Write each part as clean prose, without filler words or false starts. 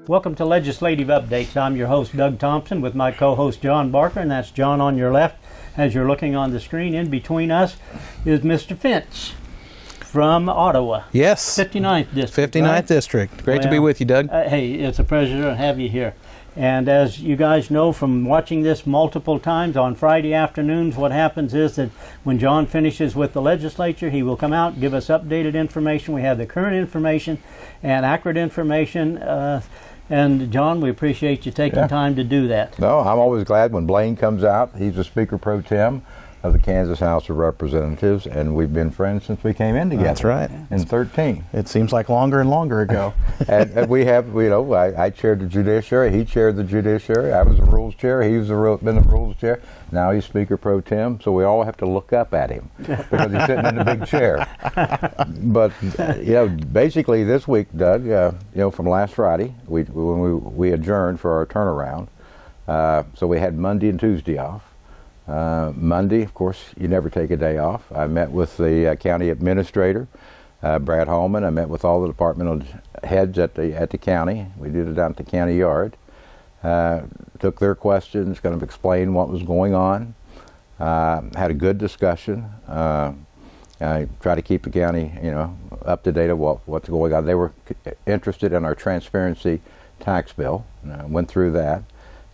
Welcome to Legislative Updates. I'm your host, Doug Thompson, with my co-host, John Barker, and that's John on your left. As you're looking on the screen, in between us is Mr. Finch from Ottawa. Yes. 59th District. 59th right? District. Great to be with you, Doug. Hey, it's a pleasure to have you here. And as you guys know from watching this multiple times on Friday afternoons, what happens is that when John finishes with the legislature, he will come out, give us updated information. We have the current information and accurate information. And John, we appreciate you taking time to do that. No, I'm always glad when Blaine comes out. He's the Speaker Pro Tem of the Kansas House of Representatives, and we've been friends since we came in together. That's right. In 13. It seems like longer and longer ago. and we have, I chaired the Judiciary. He chaired the Judiciary. I was the Rules Chair. He's been the Rules Chair. Now he's Speaker Pro Tem, so we all have to look up at him because he's sitting in the big chair. But basically this week, Doug, from last Friday, we adjourned for our turnaround. So we had Monday and Tuesday off. Monday, of course, you never take a day off. I met with the county administrator, Brad Holman. I met with all the departmental heads at the county. We did it down at the county yard. Took their questions, kind of explained what was going on. Had a good discussion. I try to keep the county, up to date of what's going on. They were interested in our transparency tax bill. Went through that.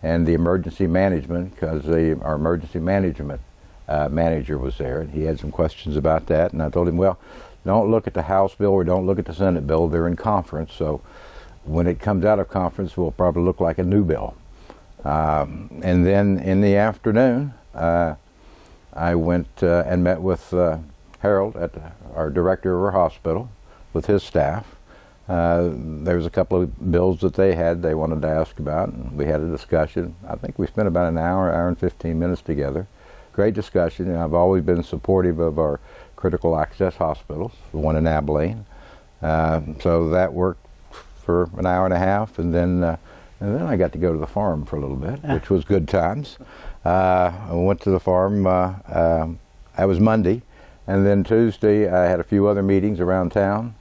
And the emergency management, because our emergency management manager was there, and he had some questions about that. And I told him, well, don't look at the House bill or don't look at the Senate bill. They're in conference, so when it comes out of conference, it will probably look like a new bill. And then in the afternoon, I went and met with Harold, our director of our hospital, with his staff. There was a couple of bills that they wanted to ask about, and we had a discussion. I think we spent about an hour and 15 minutes together. Great discussion, and I've always been supportive of our critical access hospitals, the one in Blaine. So that worked for an hour and a half, and then I got to go to the farm for a little bit, which was good times. I went to the farm, that was Monday, and then Tuesday I had a few other meetings around town.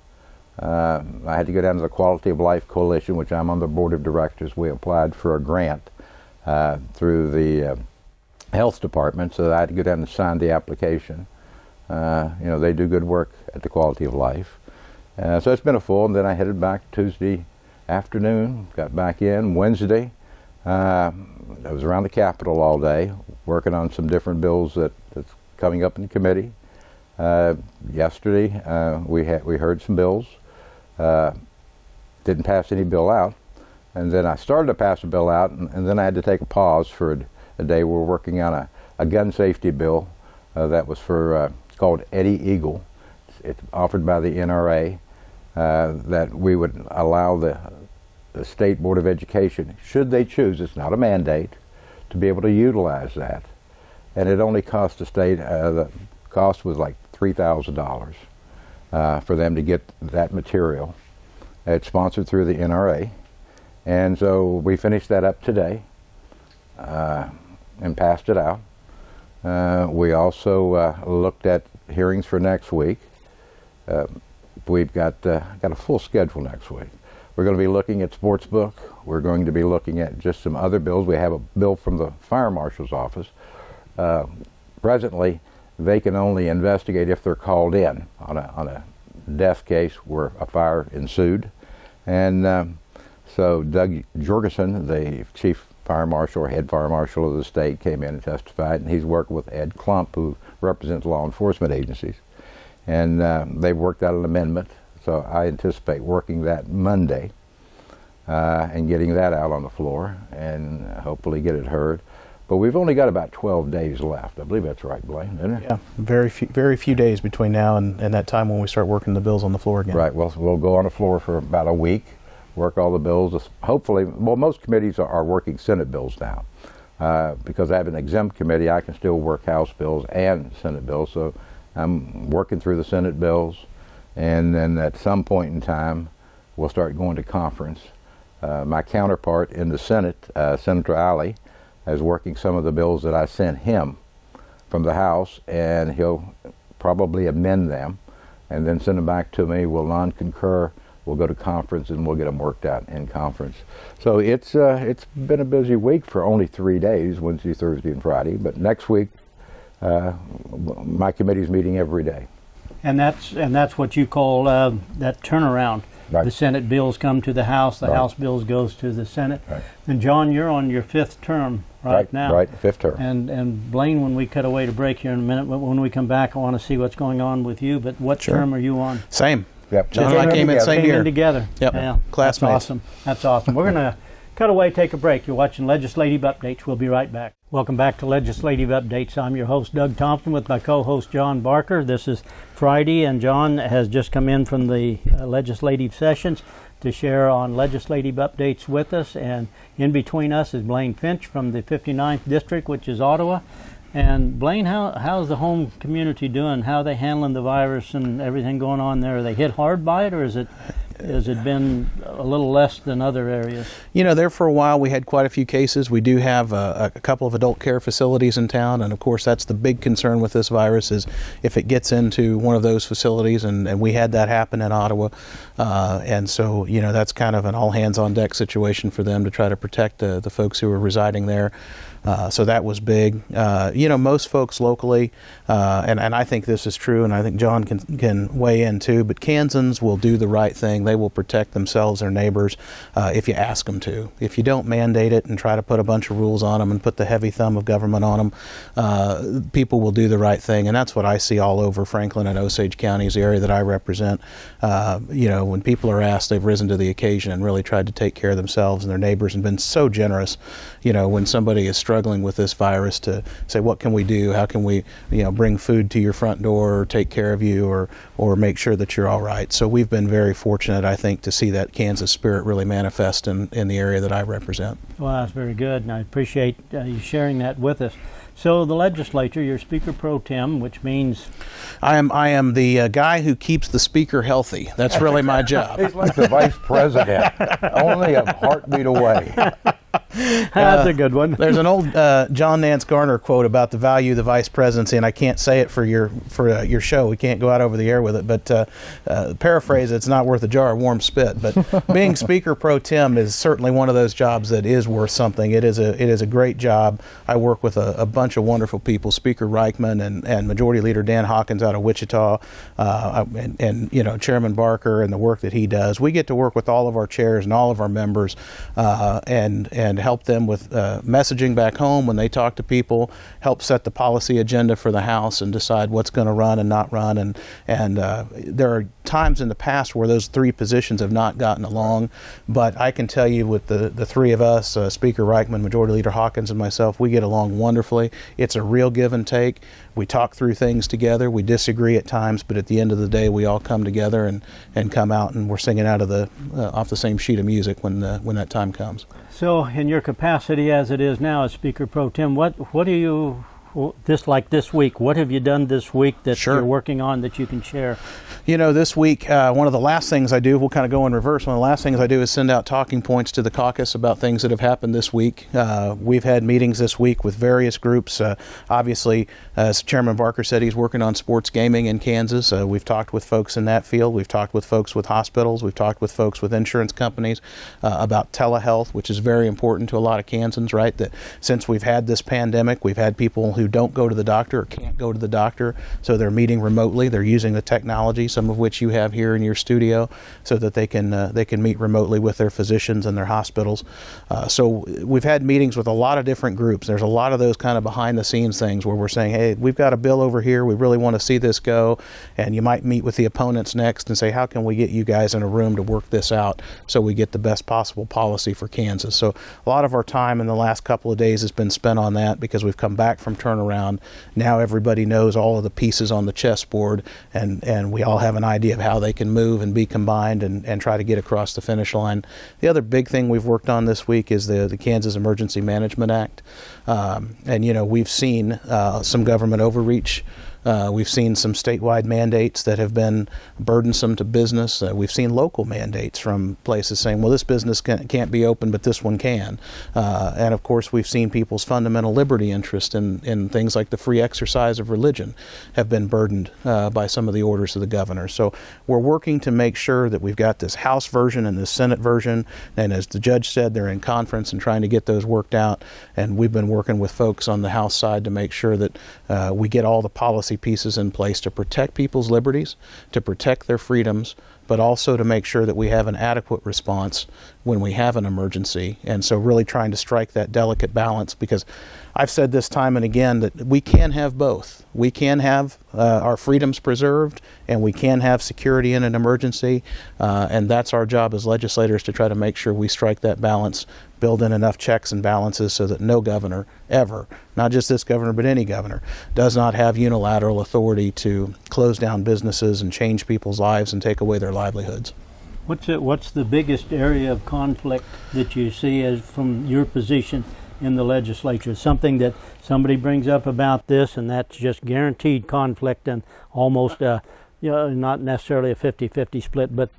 I had to go down to the Quality of Life Coalition, which I'm on the board of directors. We applied for a grant through the health department, so I had to go down and sign the application. They do good work at the Quality of Life. So it's been a full, and then I headed back Tuesday afternoon, got back in Wednesday. I was around the Capitol all day, working on some different bills that's coming up in the committee. Yesterday, we heard some bills. Didn't pass any bill out, and then I started to pass a bill out, and then I had to take a pause for a day. We're working on a gun safety bill that was for called Eddie Eagle. It's offered by the NRA that we would allow the State Board of Education, should they choose, it's not a mandate, to be able to utilize that. And it only cost the state, the cost was like $3,000 for them to get that material. It's sponsored through the NRA. And so we finished that up today and passed it out. We also looked at hearings for next week. We've got a full schedule next week. We're going to be looking at sports book. We're going to be looking at just some other bills. We have a bill from the fire marshal's office. Presently, they can only investigate if they're called in on a death case where a fire ensued. And so Doug Jorgensen, the chief fire marshal or head fire marshal of the state, came in and testified, and he's worked with Ed Klump, who represents law enforcement agencies. And they've worked out an amendment, so I anticipate working that Monday and getting that out on the floor and hopefully get it heard. But we've only got about 12 days left. I believe that's right, Blaine, isn't it? Yeah, very few days between now and that time when we start working the bills on the floor again. Right, well, we'll go on the floor for about a week, work all the bills. Hopefully, well, most committees are working Senate bills now. Because I have an exempt committee, I can still work House bills and Senate bills. So I'm working through the Senate bills, and then at some point in time, we'll start going to conference. My counterpart in the Senate, Senator Alley, is working some of the bills that I sent him from the House, and he'll probably amend them and then send them back to me. We'll non-concur We'll go to conference and we'll get them worked out in conference. So it's been a busy week for only 3 days, Wednesday, Thursday, and Friday. But next week, my committee's meeting every day. And that's what you call that turnaround. Right. The Senate bills come to the House, the Right. House bills goes to the Senate. Right. And John, you're on your 5th term right now. Right, 5th term. And Blaine, when we cut away to break here in a minute, but when we come back, I want to see what's going on with you. But what Sure. term are you on? Same. Yep. John and I came in together. same Came year. in together. Yep. Yeah, Classmates. That's awesome. That's awesome. We're going to cut away, take a break. You're watching Legislative Updates. We'll be right back. Welcome back to Legislative Updates. I'm your host, Doug Thompson, with my co-host, John Barker. This is Friday, and John has just come in from the legislative sessions to share on legislative updates with us. And in between us is Blaine Finch from the 59th District, which is Ottawa. And Blaine, how's the home community doing? How are they handling the virus and everything going on there? Are they hit hard by it, or has it been a little less than other areas? You know, there for a while we had quite a few cases. We do have a couple of adult care facilities in town, and of course that's the big concern with this virus is if it gets into one of those facilities, and we had that happen in Ottawa. And so, you know, that's kind of an all-hands-on-deck situation for them to try to protect the folks who are residing there. So that was big. You know, most folks locally, and I think this is true, and I think John can weigh in too, but Kansans will do the right thing. They will protect themselves, their neighbors, if you ask them to. If you don't mandate it and try to put a bunch of rules on them and put the heavy thumb of government on them, people will do the right thing. And that's what I see all over Franklin and Osage counties, the area that I represent. You know, when people are asked, they've risen to the occasion and really tried to take care of themselves and their neighbors and been so generous, you know, when somebody is struggling with this virus to say, what can we do? How can we, you know, bring food to your front door or take care of you or make sure that you're all right? So we've been very fortunate, I think, to see that Kansas spirit really manifest in the area that I represent. Well, that's very good, and I appreciate you sharing that with us. So the legislature, you're Speaker Pro Tem, which means... I am the guy who keeps the speaker healthy. That's really my job. He's like the vice president, only a heartbeat away. That's a good one. There's an old John Nance Garner quote about the value of the vice presidency, and I can't say it for your show. We can't go out over the air with it, but paraphrase, it's not worth a jar of warm spit. But being Speaker Pro Tem is certainly one of those jobs that is worth something. It is a great job. I work with a bunch of wonderful people, Speaker Reichman and Majority Leader Dan Hawkins out of Wichita, and you know, Chairman Barker and the work that he does. We get to work with all of our chairs and all of our members, and help them with messaging back home when they talk to people, help set the policy agenda for the House and decide what's going to run and not run. And there are times in the past where those three positions have not gotten along, but I can tell you with the three of us, Speaker Reichman, Majority Leader Hawkins, and myself, we get along wonderfully. It's a real give and take. We talk through things together. We disagree at times, but at the end of the day, we all come together and come out, and we're singing out of off the same sheet of music when that time comes. So, in your capacity as it is now as Speaker Pro Tem, what do you, this week, what have you done this week that Sure. you're working on that you can share? You know, this week, one of the last things I do, we'll kind of go in reverse. One of the last things I do is send out talking points to the caucus about things that have happened this week. We've had meetings this week with various groups. Obviously, as Chairman Barker said, he's working on sports gaming in Kansas. We've talked with folks in that field. We've talked with folks with hospitals. We've talked with folks with insurance companies about telehealth, which is very important to a lot of Kansans, right? That since we've had this pandemic, we've had people who don't go to the doctor or can't go to the doctor, so they're meeting remotely. They're using the technology, some of which you have here in your studio, so that they can meet remotely with their physicians and their hospitals. So we've had meetings with a lot of different groups. There's a lot of those kind of behind the scenes things where we're saying, hey, we've got a bill over here, we really want to see this go, and you might meet with the opponents next and say, how can we get you guys in a room to work this out so we get the best possible policy for Kansas? So a lot of our time in the last couple of days has been spent on that because we've come back from turnaround. Now everybody knows all of the pieces on the chessboard, and we all have an idea of how they can move and be combined and try to get across the finish line. The other big thing we've worked on this week is the Kansas Emergency Management Act. And, you know, we've seen some government overreach We've seen some statewide mandates that have been burdensome to business. We've seen local mandates from places saying, well, this business can't be open, but this one can. And of course, we've seen people's fundamental liberty interest in things like the free exercise of religion have been burdened by some of the orders of the governor. So we're working to make sure that we've got this House version and this Senate version. And as the judge said, they're in conference and trying to get those worked out. And we've been working with folks on the House side to make sure that we get all the policy pieces in place to protect people's liberties, to protect their freedoms, but also to make sure that we have an adequate response when we have an emergency. And so really trying to strike that delicate balance, because I've said this time and again that we can have both. We can have our freedoms preserved, and we can have security in an emergency, and that's our job as legislators, to try to make sure we strike that balance, build in enough checks and balances so that no governor ever, not just this governor but any governor, does not have unilateral authority to close down businesses and change people's lives and take away their livelihoods. What's the biggest area of conflict that you see as from your position in the legislature? Something that somebody brings up about this, and that's just guaranteed conflict, and almost not necessarily a 50-50 split, but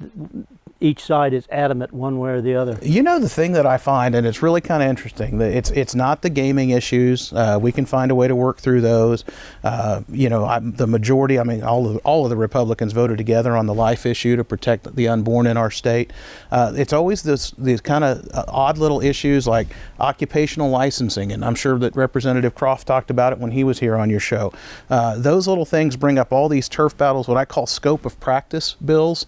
each side is adamant one way or the other. You know, the thing that I find, and it's really kind of interesting, that it's not the gaming issues. We can find a way to work through those. The majority, all of the Republicans voted together on the life issue to protect the unborn in our state. It's always these kind of odd little issues like occupational licensing, and I'm sure that Representative Croft talked about it when he was here on your show. Those little things bring up all these turf battles, what I call scope of practice bills.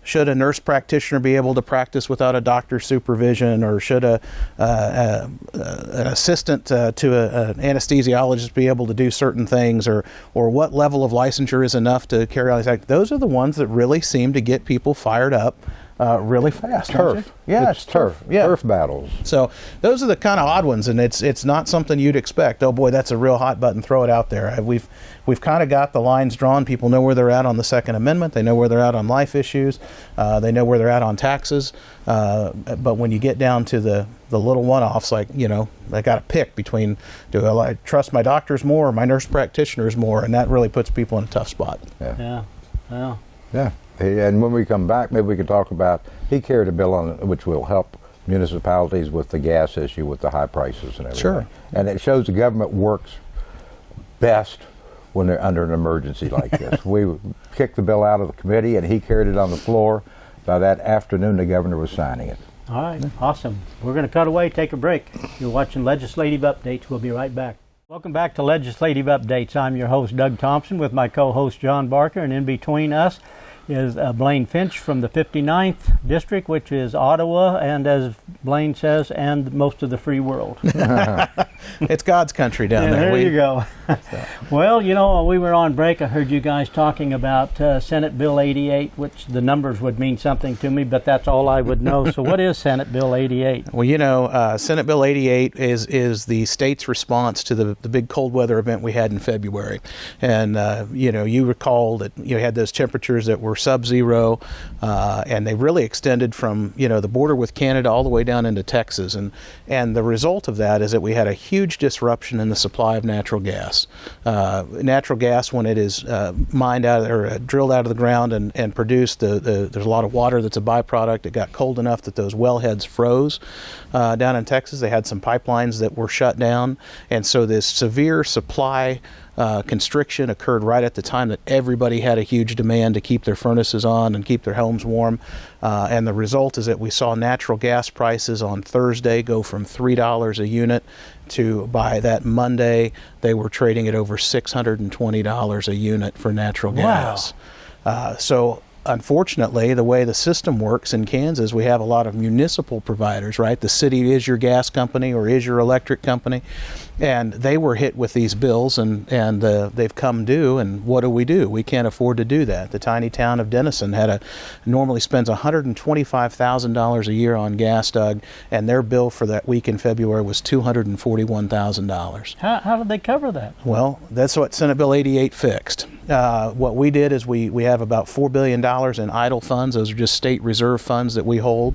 Should a nurse practitioner be able to practice without a doctor's supervision, or should an assistant to an anesthesiologist be able to do certain things, or what level of licensure is enough to carry out these acts? Those are the ones that really seem to get people fired up really fast. Turf. Yeah, it's turf. Yeah. Turf battles. So those are the kind of odd ones, and it's not something you'd expect. Oh boy, that's a real hot button. Throw it out there. We've kind of got the lines drawn. People know where they're at on the Second Amendment. They know where they're at on life issues. They know where they're at on taxes. But when you get down to the little one-offs, like, they got to pick between, do I trust my doctors more or my nurse practitioners more? And that really puts people in a tough spot. Yeah. Yeah. And when we come back, maybe we could talk about, he carried a bill on which will help municipalities with the gas issue, with the high prices and everything. Sure. And it shows the government works best when they're under an emergency like this. We kicked the bill out of the committee, and he carried it on the floor. By that afternoon, the governor was signing it. All right, awesome. We're going to cut away, take a break. You're watching Legislative Updates. We'll be right back. Welcome back to Legislative Updates. I'm your host, Doug Thompson, with my co-host, John Barker, and in between us is Blaine Finch from the 59th District, which is Ottawa, and as Blaine says, and most of the free world. It's God's country down there. There you go. Well, while we were on break, I heard you guys talking about Senate Bill 88, which the numbers would mean something to me, but that's all I would know. So what is Senate Bill 88? Well, Senate Bill 88 is the state's response to the big cold weather event we had in February. And, you recall that you had those temperatures that were sub-zero, and they really extended from, the border with Canada all the way down into Texas. And the result of that is that we had a huge disruption in the supply of natural gas. Natural gas, when it is mined out or drilled out of the ground and produced, there's a lot of water that's a byproduct. It got cold enough that those wellheads froze down in Texas. They had some pipelines that were shut down, and so this severe supply constriction occurred right at the time that everybody had a huge demand to keep their furnaces on and keep their homes warm. And the result is that we saw natural gas prices on Thursday go from $3 a unit to, by that Monday, they were trading at over $620 a unit for natural gas. So unfortunately, the way the system works in Kansas, we have a lot of municipal providers, right? The city is your gas company or is your electric company, and they were hit with these bills, and they've come due, and what do? We can't afford to do that. The tiny town of Dickinson normally spends $125,000 a year on gas, Doug, and their bill for that week in February was $241,000. How did they cover that? Well, that's what Senate Bill 88 fixed. What we did is we have about $4 billion in idle funds. Those are just state reserve funds that we hold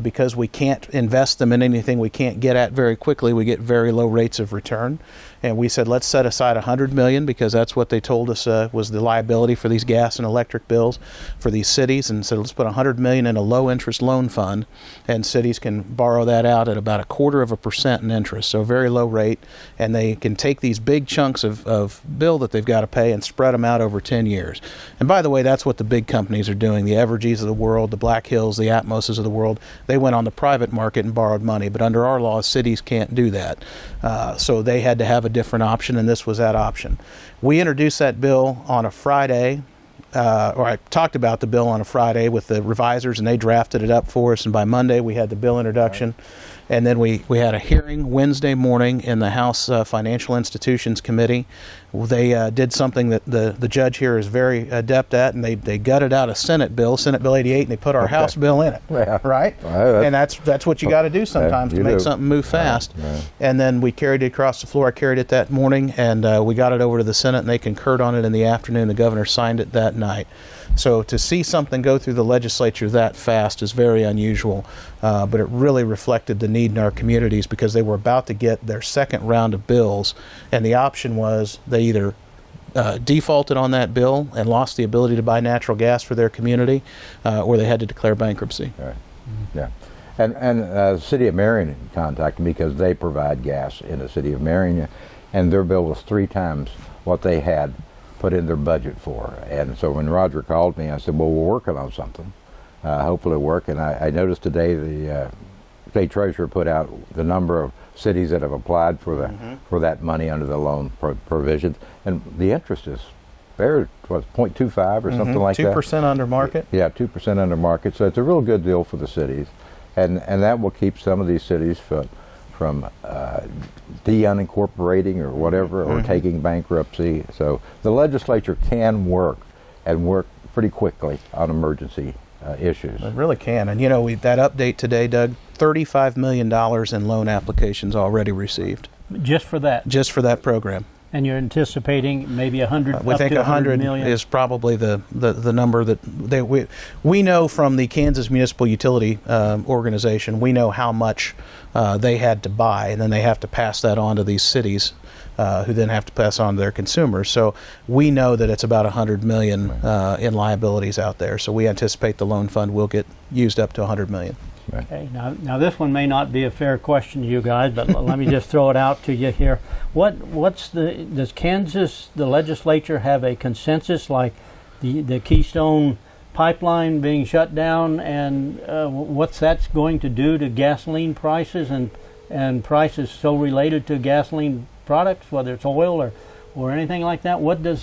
because we can't invest them in anything we can't get at very quickly. We get very low rates of return. and we said let's set aside $100 million because that's what they told us was the liability for these gas and electric bills for these cities, and said let's put $100 million in a low interest loan fund, and cities can borrow that out at about 0.25% in interest, so a very low rate, and they can take these big chunks of bill that they've got to pay and spread them out over 10 years. And by the way, that's what the big companies are doing. The Evergys of the world, the Black Hills, the Atmoses of the world, they went on the private market and borrowed money. But under our laws, cities can't do that. So they had to have a different option, and this was that option. We introduced that bill on a Friday. Or I talked about the bill on a Friday with the revisers, and they drafted it up for us. And by Monday, we had the bill introduction. And then we had a hearing Wednesday morning in the House Financial Institutions Committee. They did something that the judge here is very adept at, and they gutted out a Senate Bill 88, and they put our House bill in it, right? And that's what you got to do sometimes to make something move fast. And then we carried it across the floor. I carried it that morning, and we got it over to the Senate, and they concurred on it in the afternoon. The governor signed it that night. So to see something go through the legislature that fast is very unusual, but it really reflected the need in our communities because they were about to get their second round of bills, and the option was they either defaulted on that bill and lost the ability to buy natural gas for their community, or they had to declare bankruptcy. Right. Yeah. And the city of Marion contacted me because they provide gas in the city of Marion, and their bill was 3 times what they had put in their budget for. And so when Roger called me, I said, well, we're working on something. Hopefully it'll work. And I noticed today the state treasurer put out the number of cities that have applied for for that money under the loan provisions. And the interest is very, 0.25 or something like 2% that. 2% under market? Yeah, 2% under market. So it's a real good deal for the cities. And that will keep some of these cities from de-unincorporating or whatever, or taking bankruptcy. So the legislature can work pretty quickly on emergency issues. It really can. And that update today, Doug, $35 million in loan applications already received. Just for that? Just for that program. And you're anticipating maybe 100 we think 100 million? Is probably the number that we know from the Kansas Municipal Utility Organization. We know how much they had to buy, and then they have to pass that on to these cities, who then have to pass on to their consumers. So we know that it's about 100 million in liabilities out there. So we anticipate the loan fund will get used up to 100 million. Okay, now this one may not be a fair question to you guys, but let me just throw it out to you here. Does Kansas, the legislature, have a consensus like the Keystone Pipeline being shut down, and what's that's going to do to gasoline prices and prices so related to gasoline products, whether it's oil or anything like that? What do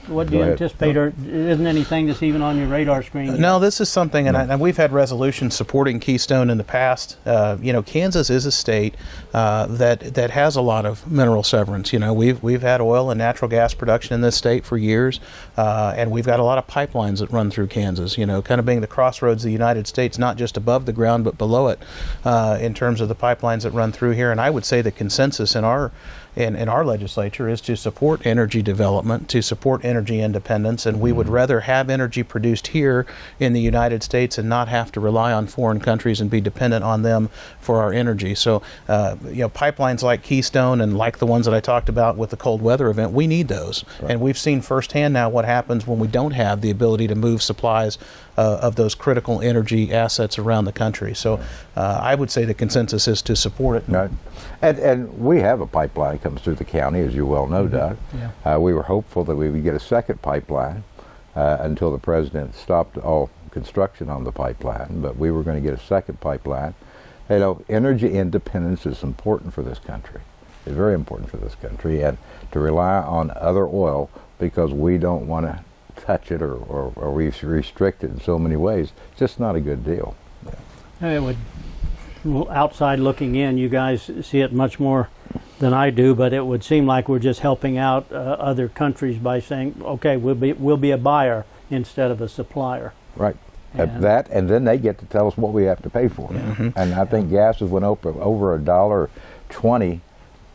you anticipate, or isn't anything that's even on your radar screen? No, this is something, and we've had resolutions supporting Keystone in the past. Kansas is a state that has a lot of mineral severance. We've had oil and natural gas production in this state for years, and we've got a lot of pipelines that run through Kansas. Kind of being the crossroads of the United States, not just above the ground but below it, in terms of the pipelines that run through here. And I would say the consensus in our legislature is to support energy development, to support energy independence, and we would rather have energy produced here in the United States and not have to rely on foreign countries and be dependent on them for our energy. So, pipelines like Keystone and like the ones that I talked about with the cold weather event, we need those. Right. And we've seen firsthand now what happens when we don't have the ability to move supplies of those critical energy assets around the country. So I would say the consensus is to support it. Right. And we have a pipeline that comes through the county, as you well know, Doug. Yeah. We were hopeful that we would get a second pipeline until the president stopped all construction on the pipeline, but we were going to get a second pipeline. Energy independence is important for this country. It's very important for this country, and to rely on other oil because we don't want to touch it or restrict it in so many ways, it's just not a good deal. It would, outside looking in, you guys see it much more than I do, but it would seem like we're just helping out other countries by saying, okay, we'll be a buyer instead of a supplier. Right. And then they get to tell us what we have to pay for. Yeah. And I think gas has went over $1.20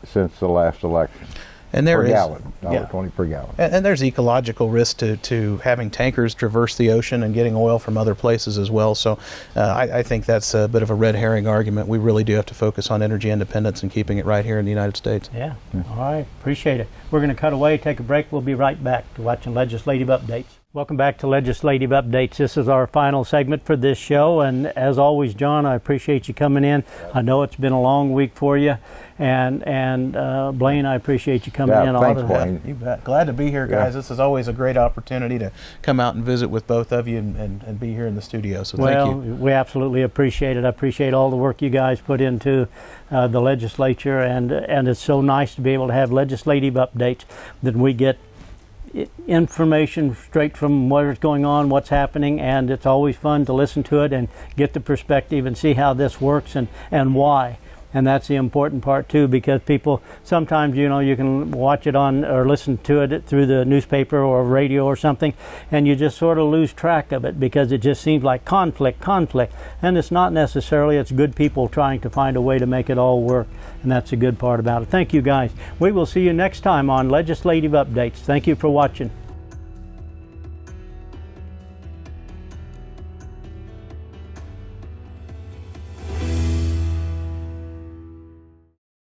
since the last election. And there per is gallon, yeah. $1.20 per gallon. And there's ecological risk to having tankers traverse the ocean and getting oil from other places as well. So I think that's a bit of a red herring argument. We really do have to focus on energy independence and keeping it right here in the United States. Yeah. All right. Appreciate it. We're going to cut away, take a break. We'll be right back to watching Legislative Updates. Welcome back to Legislative Updates. This is our final segment for this show, and as always, John, I appreciate you coming in. I know it's been a long week for you, and Blaine, I appreciate you coming in. Thanks, Blaine. You bet. Glad to be here, guys. This is always a great opportunity to come out and visit with both of you and be here in the studio, so thank you. Well, we absolutely appreciate it. I appreciate all the work you guys put into the legislature, and it's so nice to be able to have legislative updates that we get information straight from what's going on, what's happening, and it's always fun to listen to it and get the perspective and see how this works and why. And that's the important part too, because people sometimes, you can watch it on or listen to it through the newspaper or radio or something, and you just sort of lose track of it because it just seems like conflict, and it's not necessarily. It's good people trying to find a way to make it all work, and that's a good part about it. Thank you, guys. We will see you next time on Legislative Updates. Thank you for watching.